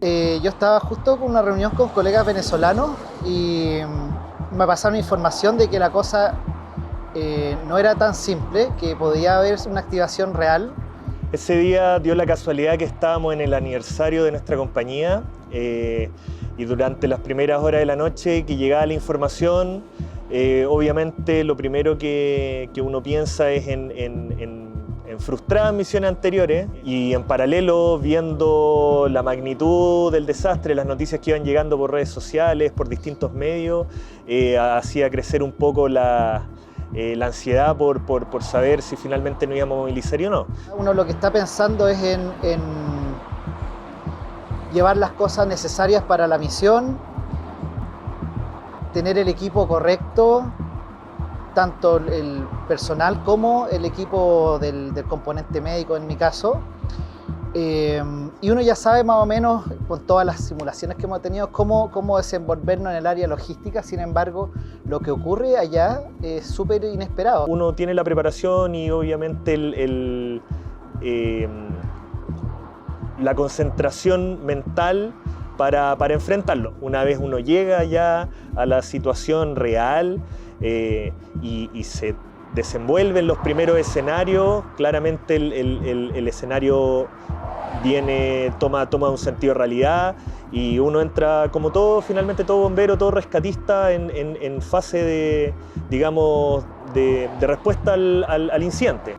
Yo estaba justo con una reunión con colegas venezolanos y me pasaron información de que la cosa no era tan simple, que podía haber una activación real. Ese día dio la casualidad que estábamos en el aniversario de nuestra compañía y durante las primeras horas de la noche que llegaba la información, obviamente lo primero que uno piensa es en frustradas misiones anteriores y en paralelo viendo la magnitud del desastre, las noticias que iban llegando por redes sociales, por distintos medios, hacía crecer un poco la ansiedad por saber si finalmente nos íbamos a movilizar o no. Uno lo que está pensando es en llevar las cosas necesarias para la misión, tener el equipo correcto, tanto el personal como el equipo del componente médico en mi caso. Y uno ya sabe más o menos, con todas las simulaciones que hemos tenido, cómo desenvolvernos en el área logística. Sin embargo, lo que ocurre allá es súper inesperado. Uno tiene la preparación y obviamente la concentración mental para enfrentarlo. Una vez uno llega ya a la situación real y se desenvuelven los primeros escenarios, claramente el escenario toma un sentido de realidad y uno entra como finalmente todo bombero, todo rescatista en fase de, digamos, de respuesta al incidente.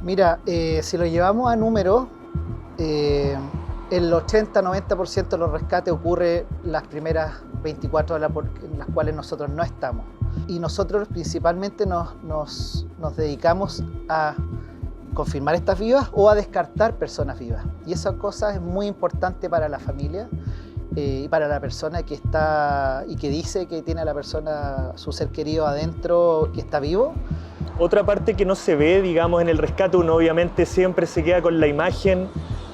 Mira, si lo llevamos a números, el 80-90% de los rescates ocurre las primeras 24 horas en las cuales nosotros no estamos. Y nosotros principalmente nos dedicamos a confirmar estas vivas o a descartar personas vivas. Y esa cosa es muy importante para la familia y para la persona que está y que dice que tiene a la persona, su ser querido adentro, que está vivo. Otra parte que no se ve, digamos, en el rescate, uno obviamente siempre se queda con la imagen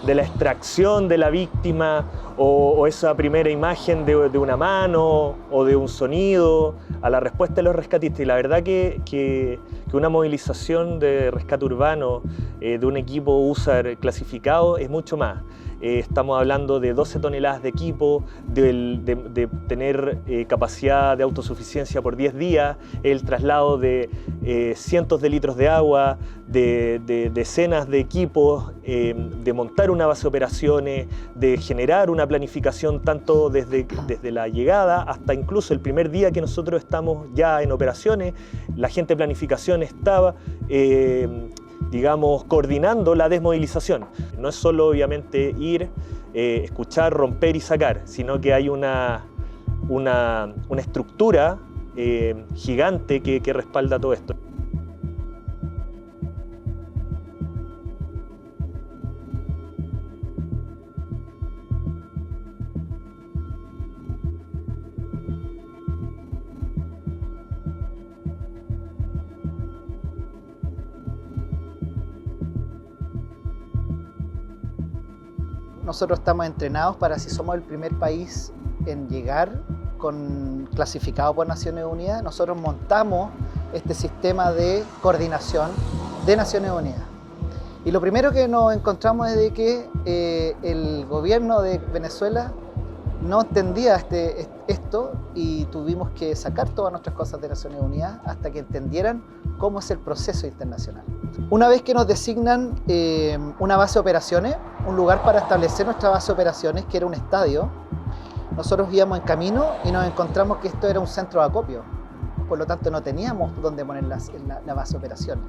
de la extracción de la víctima o esa primera imagen de una mano o de un sonido a la respuesta de los rescatistas. Y la verdad que una movilización de rescate urbano de un equipo USAR clasificado es mucho más. Estamos hablando de 12 toneladas de equipo, de tener capacidad de autosuficiencia por 10 días, el traslado de cientos de litros de agua, de decenas de equipos, de montar una base de operaciones, de generar una planificación tanto desde la llegada hasta incluso el primer día que nosotros estamos ya en operaciones. La gente de planificación estaba digamos, coordinando la desmovilización. No es solo, obviamente, ir, escuchar, romper y sacar, sino que hay una estructura gigante que respalda todo esto. Nosotros estamos entrenados para, si somos el primer país en llegar clasificado por Naciones Unidas, nosotros montamos este sistema de coordinación de Naciones Unidas. Y lo primero que nos encontramos es de que el gobierno de Venezuela no entendía esto y tuvimos que sacar todas nuestras cosas de Naciones Unidas hasta que entendieran cómo es el proceso internacional. Una vez que nos designan una base de operaciones, un lugar para establecer nuestra base de operaciones, que era un estadio, nosotros íbamos en camino y nos encontramos que esto era un centro de acopio. Por lo tanto, no teníamos dónde poner la base de operaciones.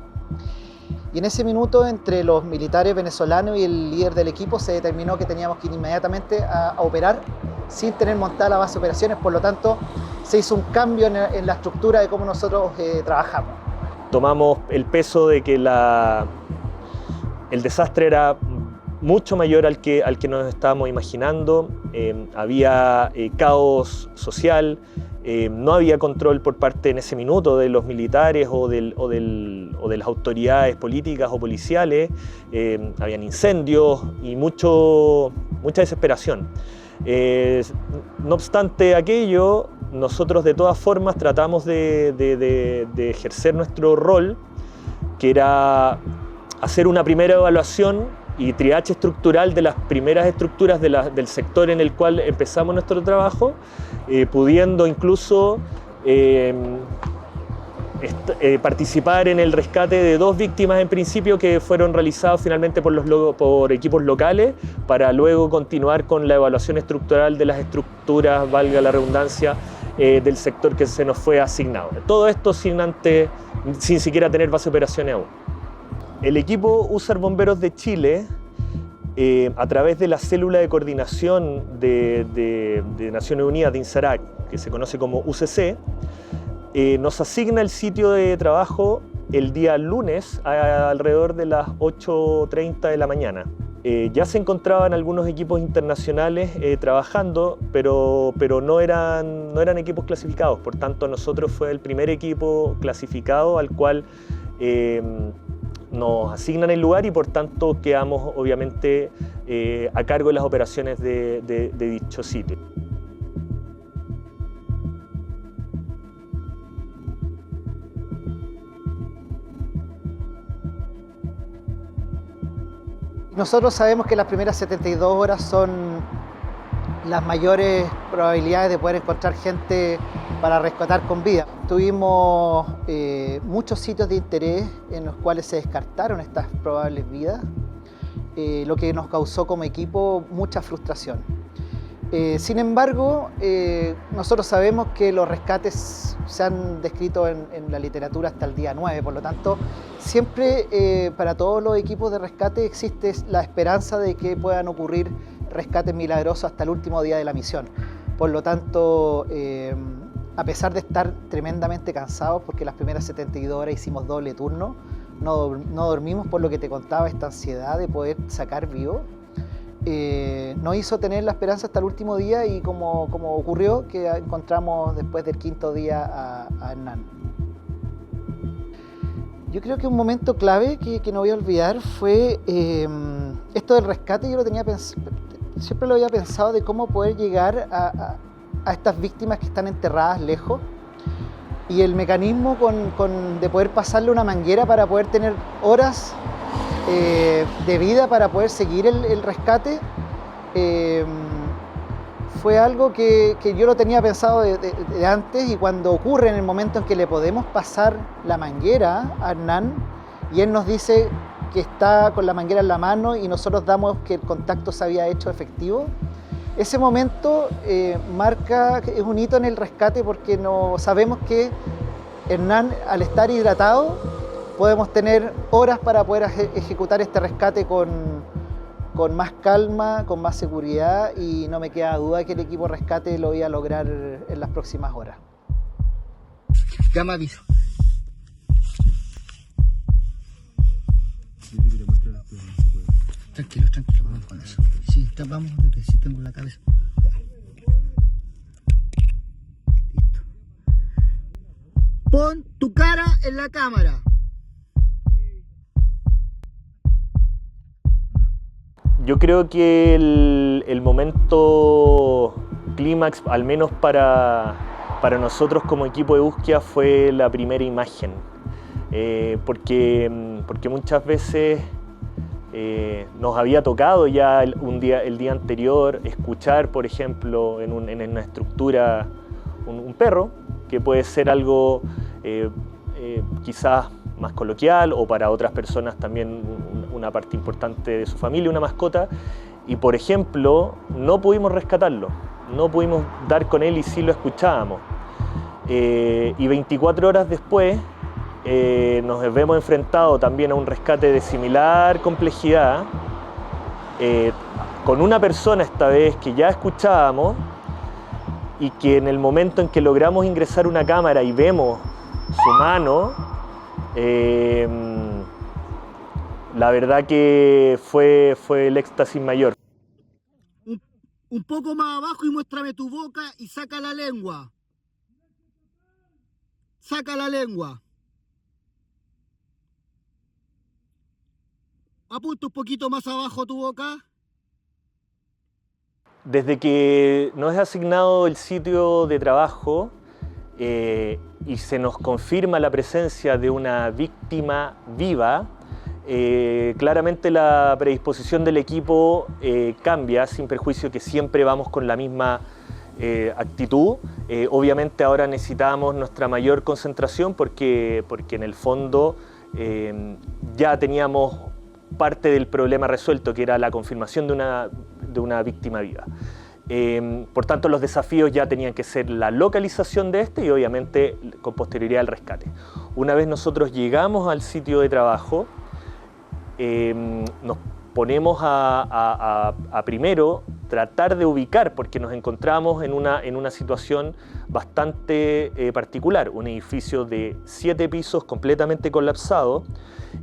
Y en ese minuto, entre los militares venezolanos y el líder del equipo, se determinó que teníamos que ir inmediatamente a operar sin tener montada la base de operaciones. Por lo tanto, se hizo un cambio en la estructura de cómo nosotros trabajamos. Tomamos el peso de que el desastre era mucho mayor al que nos estábamos imaginando. Había caos social, no había control por parte en ese minuto de los militares o de las autoridades políticas o policiales. Habían incendios y mucha desesperación. No obstante aquello, nosotros de todas formas tratamos de ejercer nuestro rol, que era hacer una primera evaluación y triaje estructural de las primeras estructuras del sector en el cual empezamos nuestro trabajo, pudiendo incluso participar en el rescate de 2 víctimas en principio que fueron realizados finalmente por equipos locales, para luego continuar con la evaluación estructural de las estructuras, valga la redundancia, del sector que se nos fue asignado. Todo esto sin siquiera tener base de operaciones aún. El equipo USAR Bomberos de Chile, a través de la célula de coordinación de Naciones Unidas de INSARAC, que se conoce como UCC, nos asigna el sitio de trabajo el día lunes alrededor de las 8:30 de la mañana. Ya se encontraban algunos equipos internacionales trabajando, pero no eran equipos clasificados. Por tanto, nosotros fue el primer equipo clasificado al cual nos asignan el lugar y por tanto quedamos obviamente a cargo de las operaciones de dicho sitio. Nosotros sabemos que las primeras 72 horas son las mayores probabilidades de poder encontrar gente para rescatar con vida. Tuvimos muchos sitios de interés en los cuales se descartaron estas probables vidas, lo que nos causó como equipo mucha frustración. Sin embargo, nosotros sabemos que los rescates se han descrito en la literatura hasta el día 9, por lo tanto, siempre para todos los equipos de rescate existe la esperanza de que puedan ocurrir rescates milagrosos hasta el último día de la misión. Por lo tanto, a pesar de estar tremendamente cansados, porque las primeras 72 horas hicimos doble turno, no dormimos por lo que te contaba, esta ansiedad de poder sacar vivo, nos hizo tener la esperanza hasta el último día y como ocurrió que encontramos después del 5.º día a Hernán. Yo creo que un momento clave que no voy a olvidar fue esto del rescate. Yo siempre lo había pensado de cómo poder llegar a estas víctimas que están enterradas lejos, y el mecanismo de poder pasarle una manguera para poder tener horas de vida para poder seguir el rescate, fue algo que yo lo tenía pensado de antes, y cuando ocurre en el momento en que le podemos pasar la manguera a Hernán y él nos dice que está con la manguera en la mano y nosotros damos que el contacto se había hecho efectivo, ese momento es un hito en el rescate, porque sabemos que Hernán, al estar hidratado, podemos tener horas para poder ejecutar este rescate con más calma, con más seguridad, y no me queda duda que el equipo rescate lo iba a lograr en las próximas horas. Ya me aviso. Tranquilo, vamos con eso. Sí, vamos, sí tengo la cabeza. Listo. Pon tu cara en la cámara. Yo creo que el momento clímax, al menos para nosotros como equipo de búsqueda, fue la primera imagen, porque muchas veces nos había tocado ya el día anterior escuchar, por ejemplo, en una estructura un perro, que puede ser algo quizás más coloquial, o para otras personas también una parte importante de su familia, una mascota, y por ejemplo no pudimos rescatarlo, no pudimos dar con él y sí lo escuchábamos. Y 24 horas después nos vemos enfrentados también a un rescate de similar complejidad, con una persona esta vez que ya escuchábamos, y que en el momento en que logramos ingresar una cámara y vemos su mano, la verdad que fue el éxtasis mayor. Un poco más abajo y muéstrame tu boca y saca la lengua. Saca la lengua. Apunta un poquito más abajo tu boca. Desde que nos es asignado el sitio de trabajo y se nos confirma la presencia de una víctima viva, claramente la predisposición del equipo cambia, sin perjuicio que siempre vamos con la misma actitud. Obviamente ahora necesitamos nuestra mayor concentración porque en el fondo ya teníamos parte del problema resuelto, que era la confirmación de una víctima viva. Por tanto, los desafíos ya tenían que ser la localización de este y obviamente con posterioridad el rescate. Una vez nosotros llegamos al sitio de trabajo, nos ponemos a primero tratar de ubicar, porque nos encontramos en una situación bastante particular, un edificio de 7 pisos completamente colapsado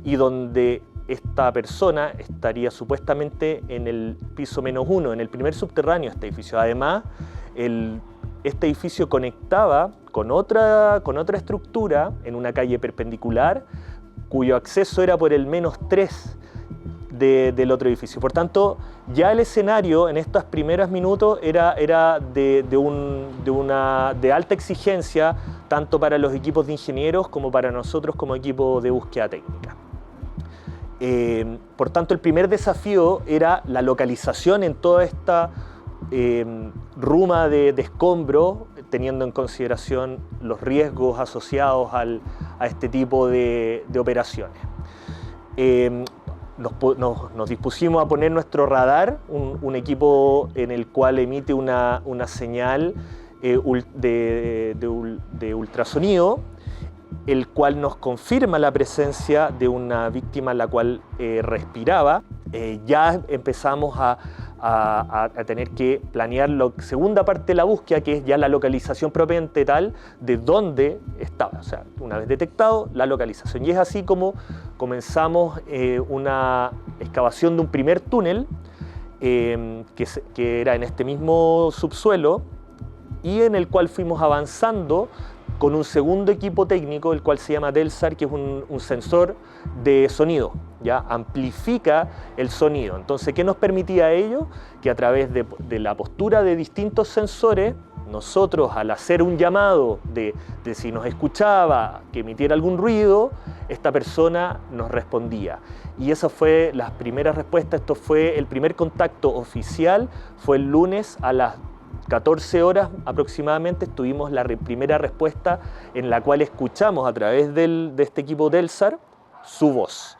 y donde esta persona estaría supuestamente en el piso -1, en el primer subterráneo de este edificio. Además, este edificio conectaba con otra estructura en una calle perpendicular, cuyo acceso era por el -3 del otro edificio. Por tanto, ya el escenario en estos primeros minutos era de alta exigencia, tanto para los equipos de ingenieros como para nosotros como equipo de búsqueda técnica. Por tanto, el primer desafío era la localización en toda esta ruma de escombro, teniendo en consideración los riesgos asociados a este tipo de operaciones. Nos dispusimos a poner nuestro radar, un equipo en el cual emite una señal de ultrasonido, el cual nos confirma la presencia de una víctima la cual respiraba. Ya empezamos a tener que planear la segunda parte de la búsqueda, que es ya la localización propiamente tal de dónde estaba. O sea, una vez detectado, la localización. Y es así como comenzamos una excavación de un primer túnel que era en este mismo subsuelo y en el cual fuimos avanzando con un segundo equipo técnico, el cual se llama DELSAR, que es un sensor de sonido, ¿ya? Amplifica el sonido. Entonces, ¿qué nos permitía ello? Que a través de la postura de distintos sensores, nosotros al hacer un llamado de si nos escuchaba, que emitiera algún ruido, esta persona nos respondía. Y esa fue las primeras respuestas. Esto fue el primer contacto oficial, fue el lunes a las 14 horas aproximadamente. Tuvimos la primera respuesta en la cual escuchamos a través de este equipo DELSAR su voz.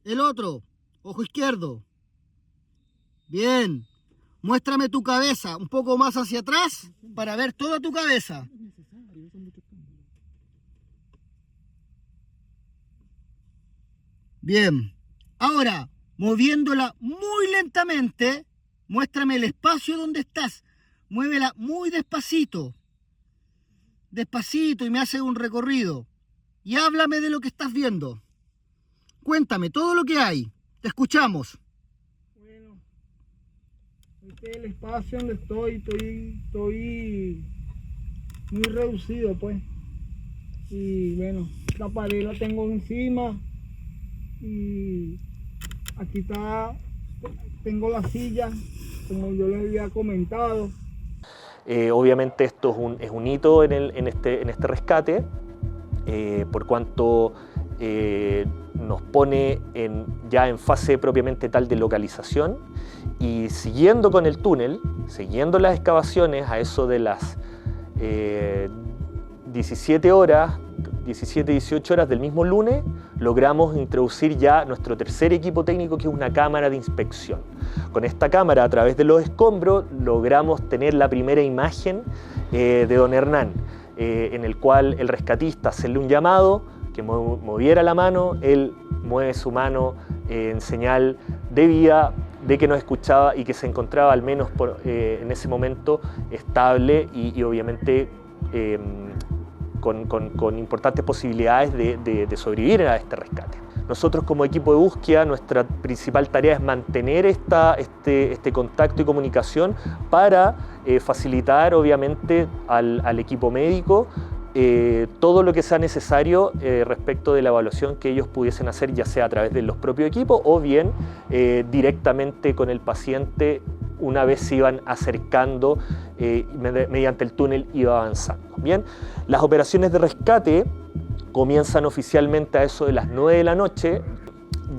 El otro, ojo izquierdo. Bien. Muéstrame tu cabeza un poco más hacia atrás para ver toda tu cabeza. Bien. Ahora, moviéndola muy lentamente, muéstrame el espacio donde estás. Muévela muy despacito. Despacito y me hace un recorrido. Y háblame de lo que estás viendo. Cuéntame todo lo que hay. Te escuchamos. Bueno, este es el espacio donde estoy muy reducido, pues. Y bueno, la pared la tengo encima. Y aquí tengo la silla, como yo les había comentado. Obviamente esto es un hito en este rescate, por cuanto nos pone ya en fase propiamente tal de localización, y siguiendo con el túnel, siguiendo las excavaciones a eso de las 17 horas, 17-18 horas del mismo lunes, logramos introducir ya nuestro tercer equipo técnico, que es una cámara de inspección. Con esta cámara, a través de los escombros, logramos tener la primera imagen de don Hernán, en el cual el rescatista hacerle un llamado, que moviera la mano, él mueve su mano en señal de vida, de que nos escuchaba y que se encontraba al menos en ese momento estable y obviamente con importantes posibilidades de sobrevivir a este rescate. Nosotros como equipo de búsqueda, nuestra principal tarea es mantener este contacto y comunicación para facilitar obviamente al equipo médico todo lo que sea necesario respecto de la evaluación que ellos pudiesen hacer, ya sea a través de los propios equipos o bien directamente con el paciente una vez se iban acercando, mediante el túnel iba avanzando. Bien, las operaciones de rescate comienzan oficialmente a eso de las 9 de la noche.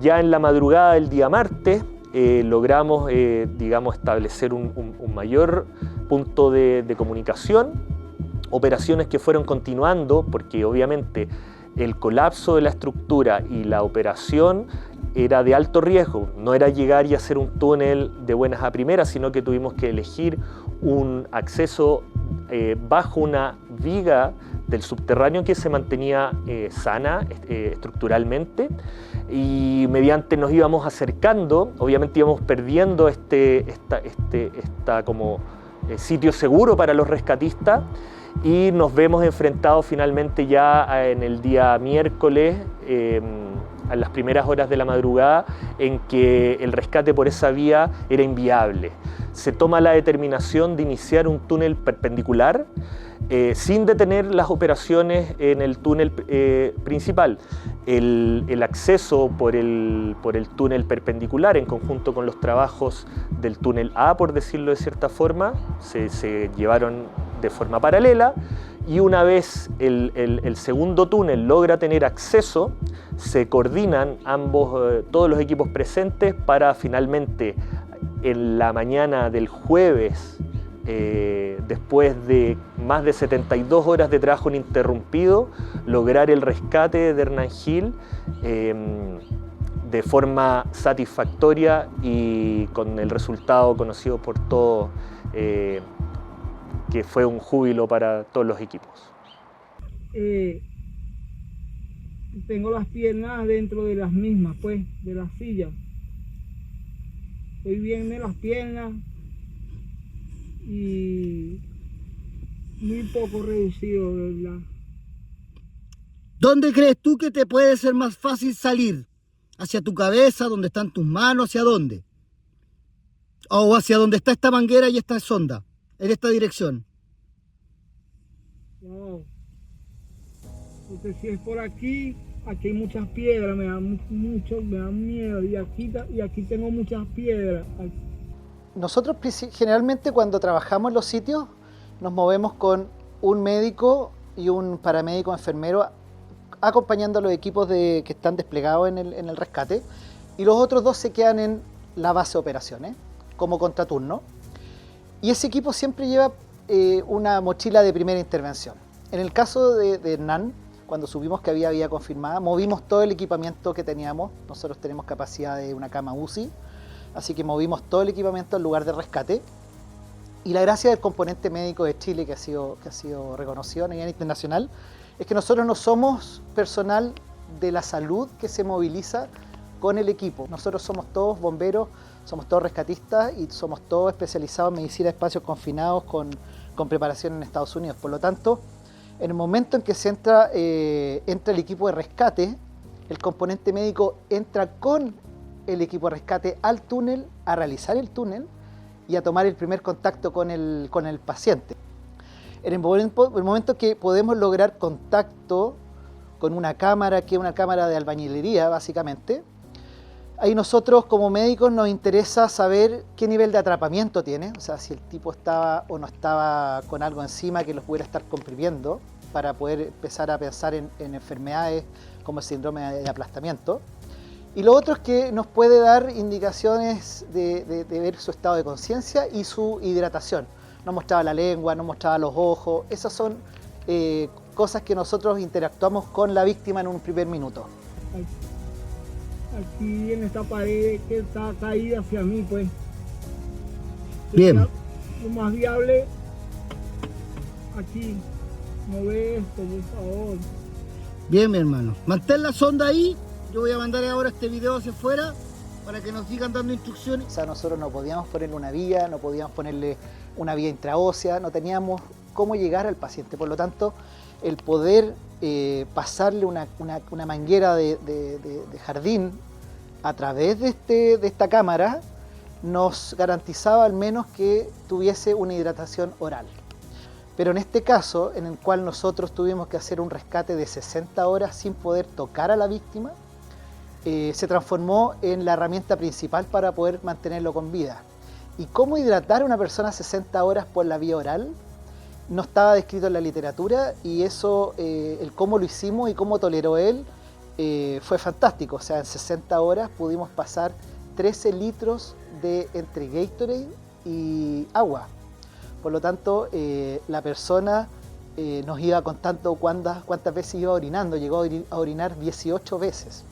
Ya en la madrugada del día martes logramos, establecer un mayor punto de comunicación, operaciones que fueron continuando, porque obviamente el colapso de la estructura y la operación era de alto riesgo. No era llegar y hacer un túnel de buenas a primeras, sino que tuvimos que elegir un acceso bajo una viga del subterráneo que se mantenía sana estructuralmente, y mediante nos íbamos acercando, obviamente íbamos perdiendo como sitio seguro para los rescatistas, y nos vemos enfrentados finalmente ya en el día miércoles, a las primeras horas de la madrugada, en que el rescate por esa vía era inviable. Se toma la determinación de iniciar un túnel perpendicular sin detener las operaciones en el túnel principal. El acceso por el túnel perpendicular, en conjunto con los trabajos del túnel A, por decirlo de cierta forma, se llevaron de forma paralela, y una vez el segundo túnel logra tener acceso, se coordinan todos los equipos presentes para finalmente en la mañana del jueves, después de más de 72 horas de trabajo ininterrumpido, lograr el rescate de Hernán Gil de forma satisfactoria y con el resultado conocido por todos, que fue un júbilo para todos los equipos. Tengo las piernas dentro de las mismas, pues, de la silla. Estoy bien de las piernas y muy poco reducido, de verdad. ¿Dónde crees tú que te puede ser más fácil salir? ¿Hacia tu cabeza, donde están tus manos? ¿Hacia dónde? ¿O hacia donde está esta manguera y esta sonda? En esta dirección. Wow. Porque si es por aquí hay muchas piedras, me dan miedo. Y aquí tengo muchas piedras. Nosotros generalmente cuando trabajamos en los sitios nos movemos con un médico y un paramédico enfermero acompañando a los equipos que están desplegados en el rescate, y los otros dos se quedan en la base de operaciones como contraturno, y ese equipo siempre lleva una mochila de primera intervención. En el caso de Hernán, cuando supimos que había vía confirmada, movimos todo el equipamiento que teníamos. Nosotros tenemos capacidad de una cama UCI, así que movimos todo el equipamiento al lugar de rescate. Y la gracia del componente médico de Chile, que ha sido reconocido a nivel internacional, es que nosotros no somos personal de la salud que se moviliza con el equipo. Nosotros somos todos bomberos, somos todos rescatistas y somos todos especializados en medicina de espacios confinados con preparación en Estados Unidos. Por lo tanto, en el momento en que se entra el equipo de rescate, el componente médico entra con el equipo de rescate al túnel, a realizar el túnel y a tomar el primer contacto con el paciente. En el momento que podemos lograr contacto con una cámara, que es una cámara de albañilería básicamente, ahí nosotros como médicos nos interesa saber qué nivel de atrapamiento tiene, o sea, si el tipo estaba o no estaba con algo encima que los pudiera estar comprimiendo, para poder empezar a pensar en enfermedades como el síndrome de aplastamiento. Y lo otro es que nos puede dar indicaciones de ver su estado de conciencia y su hidratación. Nos mostraba la lengua, nos mostraba los ojos. Esas son cosas que nosotros interactuamos con la víctima en un primer minuto. Aquí en esta pared que está caída hacia mí, pues. Bien. Lo más viable aquí. No ve esto, por favor. Bien, mi hermano. Mantén la sonda ahí. Yo voy a mandar ahora este video hacia afuera para que nos sigan dando instrucciones. O sea, nosotros no podíamos ponerle una vía, no podíamos ponerle una vía intraósea, no teníamos cómo llegar al paciente. Por lo tanto, el poder pasarle una manguera de jardín a través de esta cámara nos garantizaba al menos que tuviese una hidratación oral. Pero en este caso, en el cual nosotros tuvimos que hacer un rescate de 60 horas sin poder tocar a la víctima, se transformó en la herramienta principal para poder mantenerlo con vida. Y cómo hidratar a una persona 60 horas por la vía oral no estaba descrito en la literatura, y eso, el cómo lo hicimos y cómo toleró él, fue fantástico. O sea, en 60 horas pudimos pasar 13 litros de entre Gatorade y agua. Por lo tanto, la persona nos iba contando cuántas veces iba orinando. Llegó a orinar 18 veces.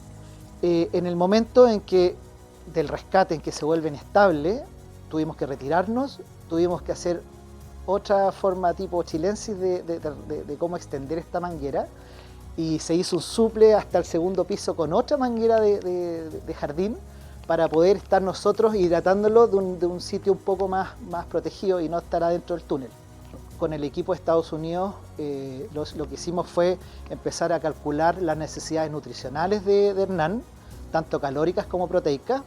En el momento del rescate en que se vuelve inestable, tuvimos que retirarnos, tuvimos que hacer otra forma tipo chilensis de cómo extender esta manguera, y se hizo un suple hasta el segundo piso con otra manguera de jardín para poder estar nosotros hidratándolo de un sitio un poco más protegido y no estar adentro del túnel. Con el equipo de Estados Unidos lo que hicimos fue empezar a calcular las necesidades nutricionales de Hernán, tanto calóricas como proteicas,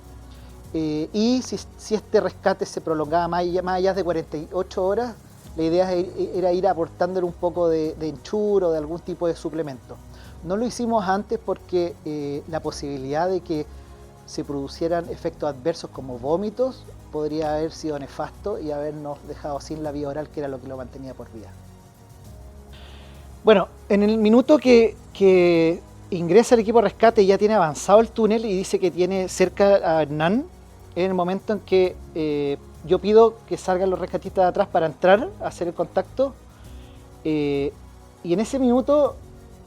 y si este rescate se prolongaba más allá de 48 horas, la idea era ir aportándole un poco de enchur o de algún tipo de suplemento. No lo hicimos antes porque la posibilidad de que se producieran efectos adversos como vómitos podría haber sido nefasto y habernos dejado sin la vía oral, que era lo que lo mantenía por vida. Bueno, en el minuto que ingresa el equipo de rescate, ya tiene avanzado el túnel y dice que tiene cerca a Hernán, en el momento en que yo pido que salgan los rescatistas de atrás para entrar a hacer el contacto, y en ese minuto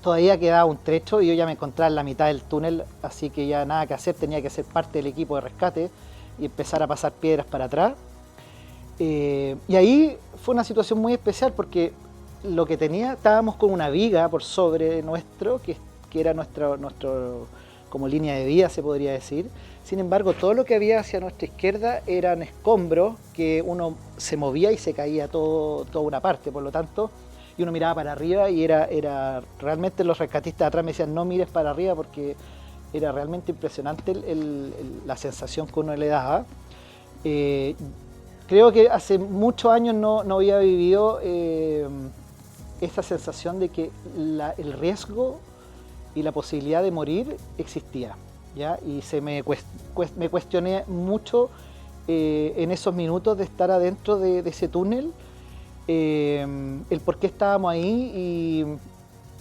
todavía quedaba un trecho y yo ya me encontraba en la mitad del túnel, así que ya nada que hacer, tenía que ser parte del equipo de rescate y empezar a pasar piedras para atrás. Y ahí fue una situación muy especial porque lo que estábamos con una viga por sobre nuestro, que era nuestro como línea de vida, se podría decir. Sin embargo, todo lo que había hacia nuestra izquierda eran escombros que uno se movía y se caía toda una parte. Por lo tanto, y uno miraba para arriba y era realmente, los rescatistas de atrás me decían no mires para arriba porque era realmente impresionante la sensación que uno le daba. Creo que hace muchos años no había vivido esta sensación de que el riesgo y la posibilidad de morir existía, ¿ya? Y me cuestioné mucho en esos minutos de estar adentro de ese túnel, el por qué estábamos ahí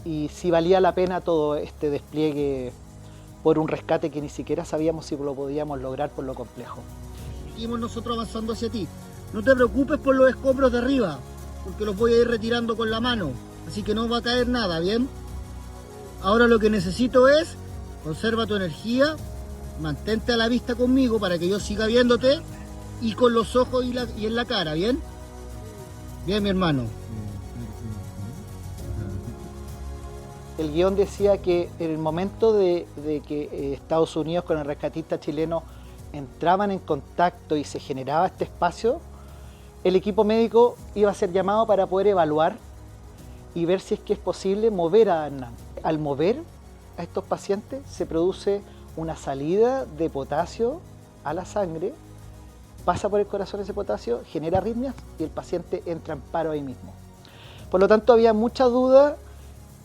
y si valía la pena todo este despliegue por un rescate que ni siquiera sabíamos si lo podíamos lograr por lo complejo. Seguimos nosotros avanzando hacia ti. No te preocupes por los escombros de arriba, porque los voy a ir retirando con la mano, así que no va a caer nada, ¿bien? Ahora lo que necesito es, conserva tu energía, mantente a la vista conmigo para que yo siga viéndote, y con los ojos y en la cara, ¿bien? Bien, mi hermano. El guión decía que en el momento de que Estados Unidos con el rescatista chileno entraban en contacto y se generaba este espacio, el equipo médico iba a ser llamado para poder evaluar y ver si es que es posible mover a Hernán. Al mover a estos pacientes se produce una salida de potasio a la sangre, pasa por el corazón ese potasio, genera arritmias y el paciente entra en paro ahí mismo. Por lo tanto, había mucha duda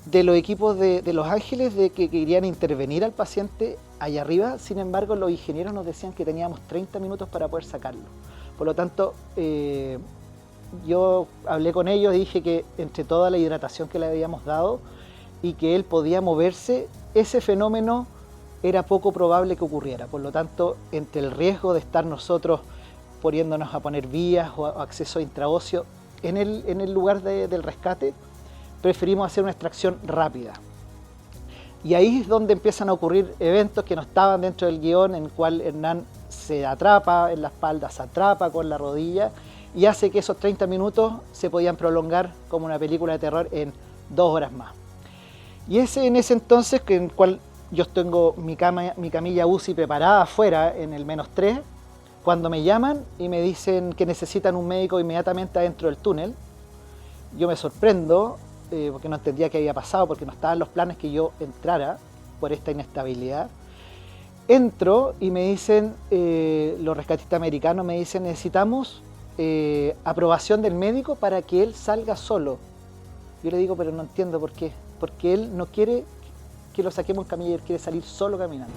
de los equipos de Los Ángeles de que querían intervenir al paciente allá arriba. Sin embargo, los ingenieros nos decían que teníamos 30 minutos para poder sacarlo. Por lo tanto, yo hablé con ellos y dije que entre toda la hidratación que le habíamos dado y que él podía moverse, ese fenómeno era poco probable que ocurriera. Por lo tanto, entre el riesgo de estar nosotros poniéndonos a poner vías o acceso intraóseo en el lugar del rescate, preferimos hacer una extracción rápida. Y ahí es donde empiezan a ocurrir eventos que no estaban dentro del guión, en el cual Hernán se atrapa en la espalda, se atrapa con la rodilla y hace que esos 30 minutos se podían prolongar como una película de terror en 2 horas más. Y en ese entonces, en el cual yo tengo mi camilla UCI preparada afuera en el -3, cuando me llaman y me dicen que necesitan un médico inmediatamente adentro del túnel, yo me sorprendo porque no entendía qué había pasado, porque no estaban los planes que yo entrara por esta inestabilidad. Entro y me dicen, los rescatistas americanos me dicen, necesitamos aprobación del médico para que él salga solo. Yo le digo, pero no entiendo por qué. Porque él no quiere que lo saquemos en camilla, él quiere salir solo caminando.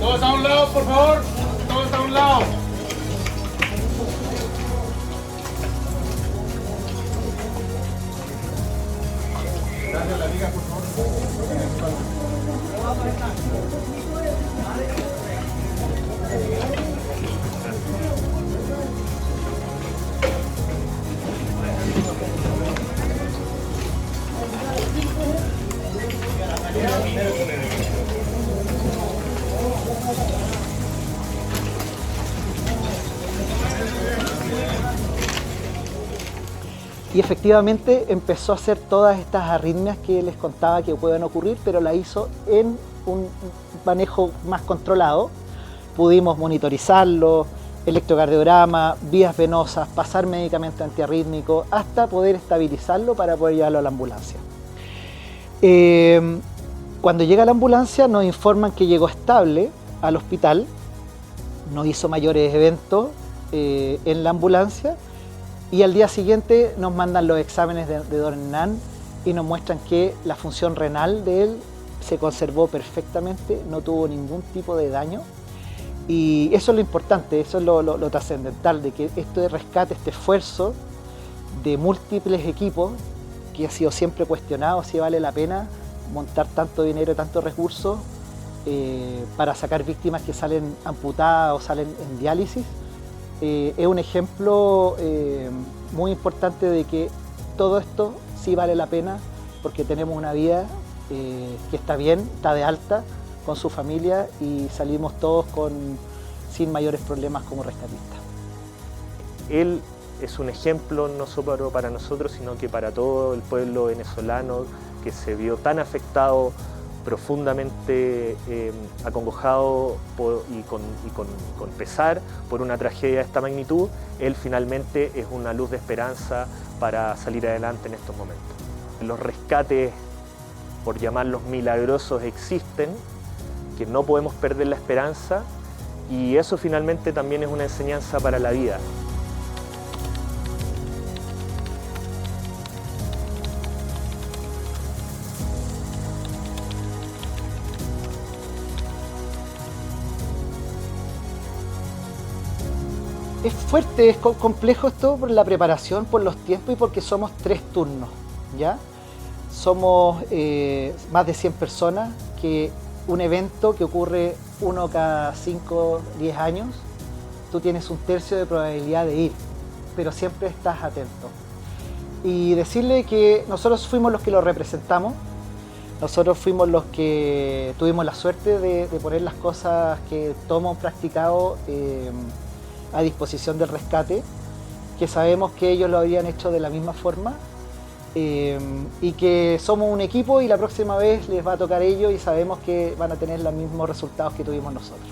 Todos a un lado, por favor. Todos a un lado. Gracias, la liga, por favor. Y efectivamente empezó a hacer todas estas arritmias que les contaba que pueden ocurrir, pero la hizo en un manejo más controlado. Pudimos monitorizarlo, electrocardiograma, vías venosas, pasar medicamento antiarrítmico, hasta poder estabilizarlo para poder llevarlo a la ambulancia. Cuando llega a la ambulancia nos informan que llegó estable al hospital, no hizo mayores eventos en la ambulancia, y al día siguiente nos mandan los exámenes de Don Hernán y nos muestran que la función renal de él se conservó perfectamente, no tuvo ningún tipo de daño. Y eso es lo importante, eso es lo trascendental, de que esto de rescate, este esfuerzo de múltiples equipos, que ha sido siempre cuestionado si vale la pena montar tanto dinero y tantos recursos para sacar víctimas que salen amputadas o salen en diálisis, es un ejemplo muy importante de que todo esto sí vale la pena, porque tenemos una vida que está bien, está de alta con su familia, y salimos todos sin mayores problemas como rescatistas. Él es un ejemplo no solo para nosotros, sino que para todo el pueblo venezolano que se vio tan afectado, profundamente acongojado y con pesar por una tragedia de esta magnitud. Él finalmente es una luz de esperanza para salir adelante en estos momentos. Los rescates, por llamarlos milagrosos, existen, que no podemos perder la esperanza, y eso finalmente también es una enseñanza para la vida. Es fuerte, es complejo esto por la preparación, por los tiempos y porque somos 3 turnos, ¿ya? Somos más de 100 personas, que un evento que ocurre uno cada 5, 10 años, tú tienes un tercio de probabilidad de ir, pero siempre estás atento. Y decirle que nosotros fuimos los que lo representamos, nosotros fuimos los que tuvimos la suerte de poner las cosas que todos hemos practicado a disposición del rescate, que sabemos que ellos lo habían hecho de la misma forma, y que somos un equipo y la próxima vez les va a tocar a ellos y sabemos que van a tener los mismos resultados que tuvimos nosotros.